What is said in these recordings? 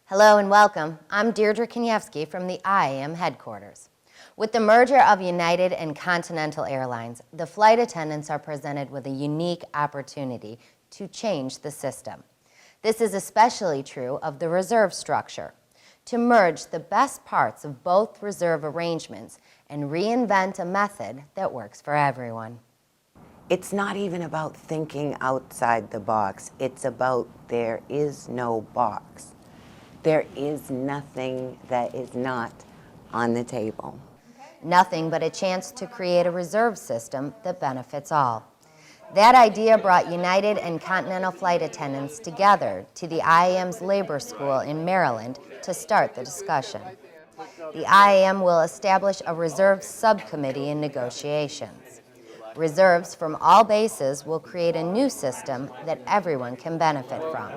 Hello and welcome. I'm Deirdre Kaniewski from the IAM headquarters. With the merger of United and Continental Airlines, the flight attendants are presented with a unique opportunity to change the system. This is especially true of the reserve structure, to merge the best parts of both reserve arrangements and reinvent a method that works for everyone. It's not even about thinking outside the box. It's about there is no box. There is nothing that is not on the table. Nothing but a chance to create a reserve system that benefits all. That idea brought United and Continental flight attendants together to the IAM's labor school in Maryland to start the discussion. The IAM will establish a reserve subcommittee in negotiations. Reserves from all bases will create a new system that everyone can benefit from,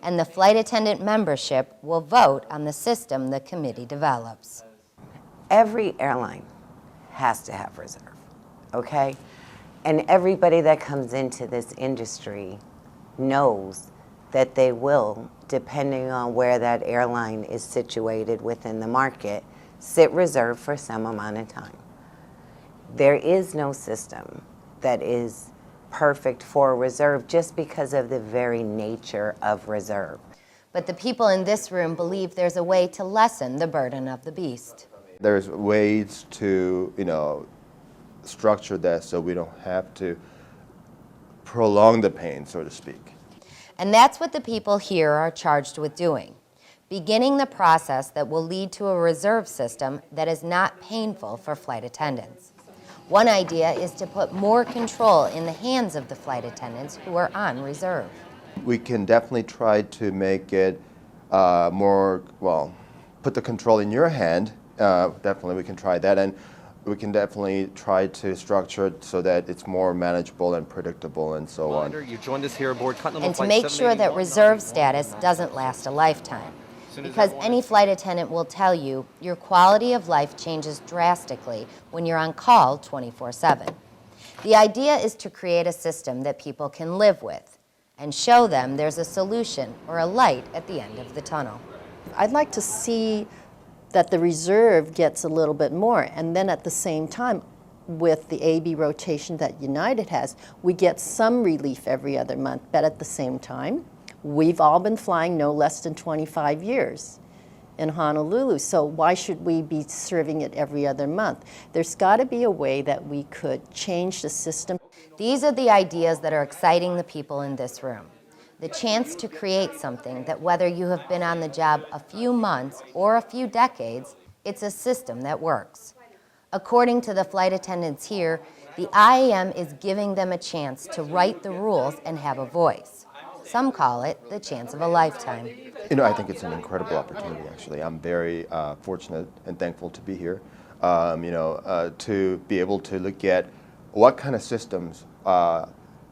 and the flight attendant membership will vote on the system the committee develops. Every airline has to have reserve, okay? And everybody that comes into this industry knows that they will, depending on where that airline is situated within the market, sit reserve for some amount of time. There is no system that is perfect for reserve just because of the very nature of reserve. But the people in this room believe there's a way to lessen the burden of the beast. There's ways to, structure that so we don't have to prolong the pain, so to speak. And that's what the people here are charged with doing, beginning the process that will lead to a reserve system that is not painful for flight attendants. One idea is to put more control in the hands of the flight attendants who are on reserve. We can definitely try to make it put the control in your hand. Definitely we can try that, and we can definitely try to structure it so that it's more manageable and predictable and so on. You joined us here aboard Continental And to Flight make sure that 781. reserve status doesn't last a lifetime. Because any flight attendant will tell you your quality of life changes drastically when you're on call 24/7. The idea is to create a system that people can live with and show them there's a solution or a light at the end of the tunnel. I'd like to see that the reserve gets a little bit more, and then at the same time, with the AB rotation that United has, we get some relief every other month, but at the same time, we've all been flying no less than 25 years in Honolulu, so why should we be serving it every other month? There's got to be a way that we could change the system. These are the ideas that are exciting the people in this room. The chance to create something that whether you have been on the job a few months or a few decades, it's a system that works. According to the flight attendants here, the IAM is giving them a chance to write the rules and have a voice. Some call it the chance of a lifetime. I think it's an incredible opportunity, actually. I'm very fortunate and thankful to be here, to be able to look at what kind of systems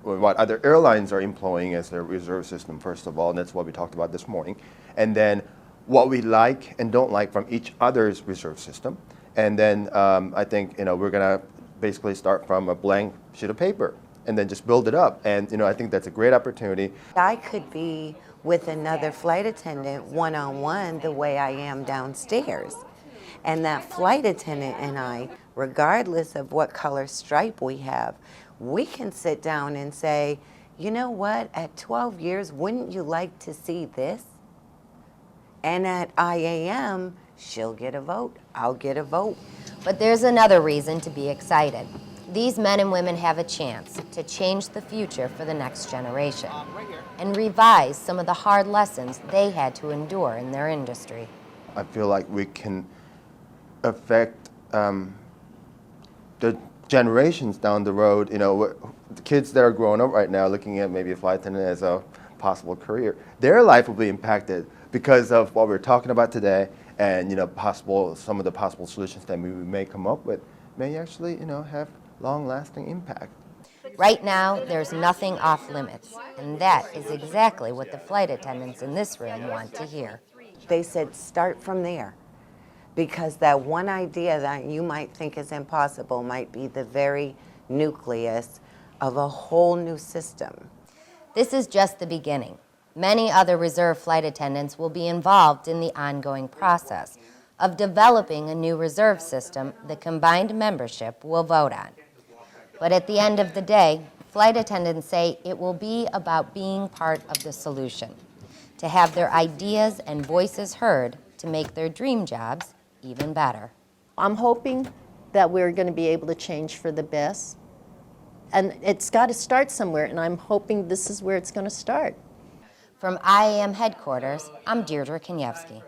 what other airlines are employing as their reserve system, first of all, and that's what we talked about this morning. And then what we like and don't like from each other's reserve system. And then I think, we're going to basically start from a blank sheet of paper and then just build it up. And, I think that's a great opportunity. I could be with another flight attendant one-on-one the way I am downstairs. And that flight attendant and I, regardless of what color stripe we have, we can sit down and say, you know what, at 12 years, wouldn't you like to see this? And at IAM, she'll get a vote, I'll get a vote. But there's another reason to be excited. These men and women have a chance to change the future for the next generation and revise some of the hard lessons they had to endure in their industry. I feel like we can affect the generations down the road, the kids that are growing up right now looking at maybe a flight attendant as a possible career, their life will be impacted because of what we're talking about today, and some of the possible solutions that we may come up with may actually have long-lasting impact. Right now, there's nothing off limits, and that is exactly what the flight attendants in this room want to hear. They said start from there, because that one idea that you might think is impossible might be the very nucleus of a whole new system. This is just the beginning. Many other reserve flight attendants will be involved in the ongoing process of developing a new reserve system the combined membership will vote on. But at the end of the day, flight attendants say it will be about being part of the solution, to have their ideas and voices heard to make their dream jobs even better. I'm hoping that we're going to be able to change for the best. And it's got to start somewhere, and I'm hoping this is where it's going to start. From IAM headquarters, I'm Deirdre Kaniewski.